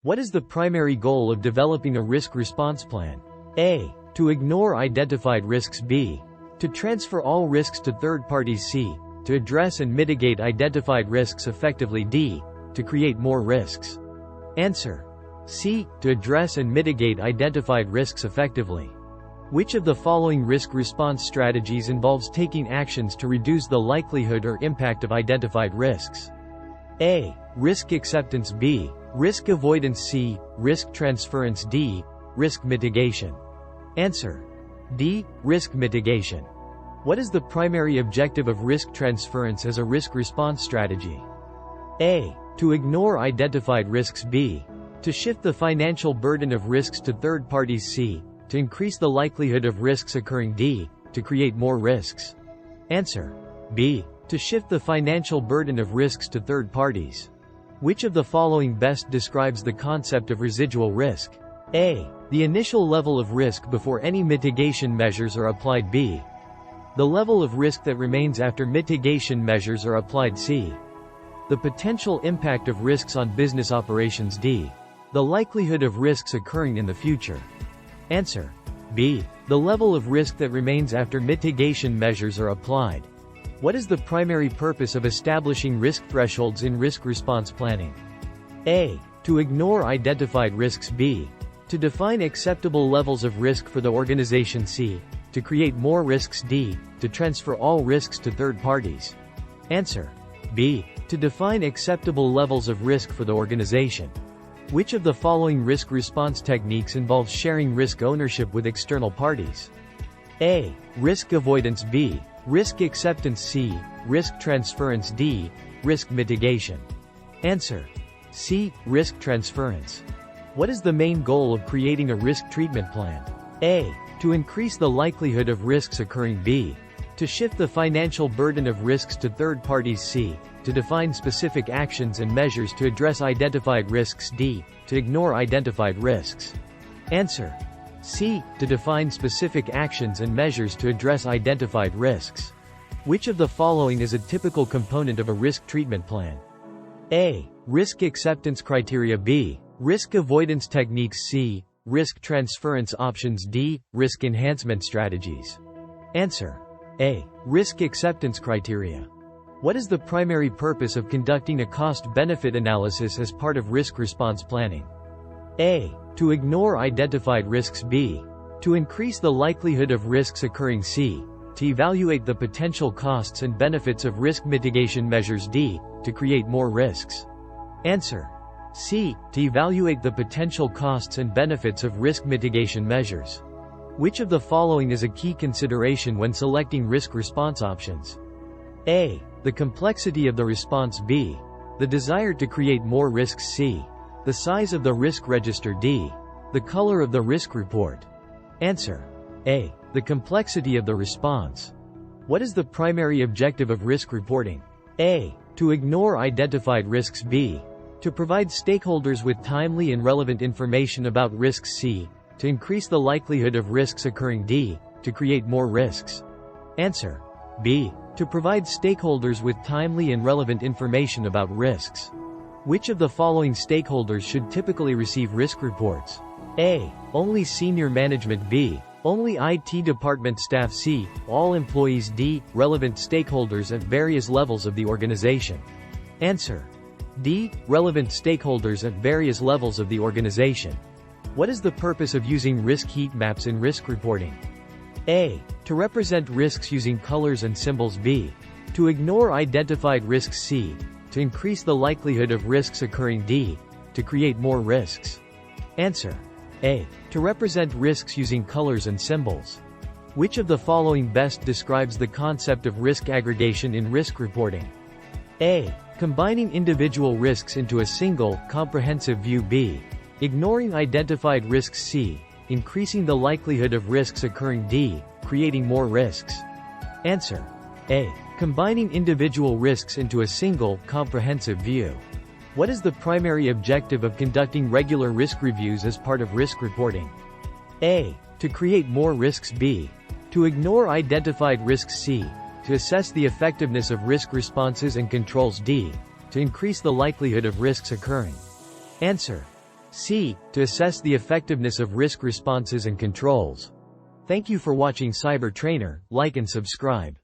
What is the primary goal of developing a risk response plan? A. To ignore identified risks. B. To transfer all risks to third parties. C. To address and mitigate identified risks effectively. D. To create more risks. Answer. C. To address and mitigate identified risks effectively. Which of the following risk response strategies involves taking actions to reduce the likelihood or impact of identified risks? A. Risk acceptance. B. Risk avoidance. C. Risk transference. D. Risk mitigation. Answer. D. Risk mitigation. What is the primary objective of risk transference as a risk response strategy? A. To ignore identified risks. B. To shift the financial burden of risks to third parties. C. To increase the likelihood of risks occurring. D. To create more risks. Answer. B. To shift the financial burden of risks to third parties. Which of the following best describes the concept of residual risk? A. The initial level of risk before any mitigation measures are applied. B. The level of risk that remains after mitigation measures are applied. C. The potential impact of risks on business operations. D. The likelihood of risks occurring in the future. Answer. B. The level of risk that remains after mitigation measures are applied. What is the primary purpose of establishing risk thresholds in risk response planning? A. To ignore identified risks. B. To define acceptable levels of risk for the organization. C. To create more risks. D. To transfer all risks to third parties. Answer. B. To define acceptable levels of risk for the organization. Which of the following risk response techniques involves sharing risk ownership with external parties? A. Risk avoidance. B. Risk acceptance. C. Risk transference. D. Risk mitigation. Answer. C. Risk transference. What is the main goal of creating a risk treatment plan? A. To increase the likelihood of risks occurring. B. To shift the financial burden of risks to third parties. C. To define specific actions and measures to address identified risks. D. To ignore identified risks. Answer. C. To define specific actions and measures to address identified risks. Which of the following is a typical component of a risk treatment plan? A. Risk acceptance criteria. B. Risk avoidance techniques. C. Risk transference options. D. Risk enhancement strategies. Answer. A. Risk acceptance criteria. What is the primary purpose of conducting a cost-benefit analysis as part of risk response planning? A. To ignore identified risks. B. To increase the likelihood of risks occurring. C. To evaluate the potential costs and benefits of risk mitigation measures. D. To create more risks. Answer. C. To evaluate the potential costs and benefits of risk mitigation measures. Which of the following is a key consideration when selecting risk response options? A. The complexity of the response. B. The desire to create more risks. C. The size of the risk register. D. The color of the risk report. Answer. A. The complexity of the response. What is the primary objective of risk reporting? A. To ignore identified risks. B. To provide stakeholders with timely and relevant information about risks. C. To increase the likelihood of risks occurring. D. To create more risks. Answer. B. To provide stakeholders with timely and relevant information about risks. Which of the following stakeholders should typically receive risk reports? A. Only senior management. B. Only IT department staff. C. All employees. D. Relevant stakeholders at various levels of the organization. Answer. D. Relevant stakeholders at various levels of the organization. What is the purpose of using risk heat maps in risk reporting? A. To represent risks using colors and symbols. B. To ignore identified risks. C. To increase the likelihood of risks occurring. D. To create more risks. Answer. A. To represent risks using colors and symbols. Which of the following best describes the concept of risk aggregation in risk reporting? A. Combining individual risks into a single, comprehensive view. B. Ignoring identified risks. C. Increasing the likelihood of risks occurring. D. Creating more risks. Answer. A. Combining individual risks into a single, comprehensive view. What is the primary objective of conducting regular risk reviews as part of risk reporting? A. To create more risks. B. To ignore identified risks. C. To assess the effectiveness of risk responses and controls. D. To increase the likelihood of risks occurring. Answer. C. To assess the effectiveness of risk responses and controls. Thank you for watching Cyber Trainer. Like and subscribe.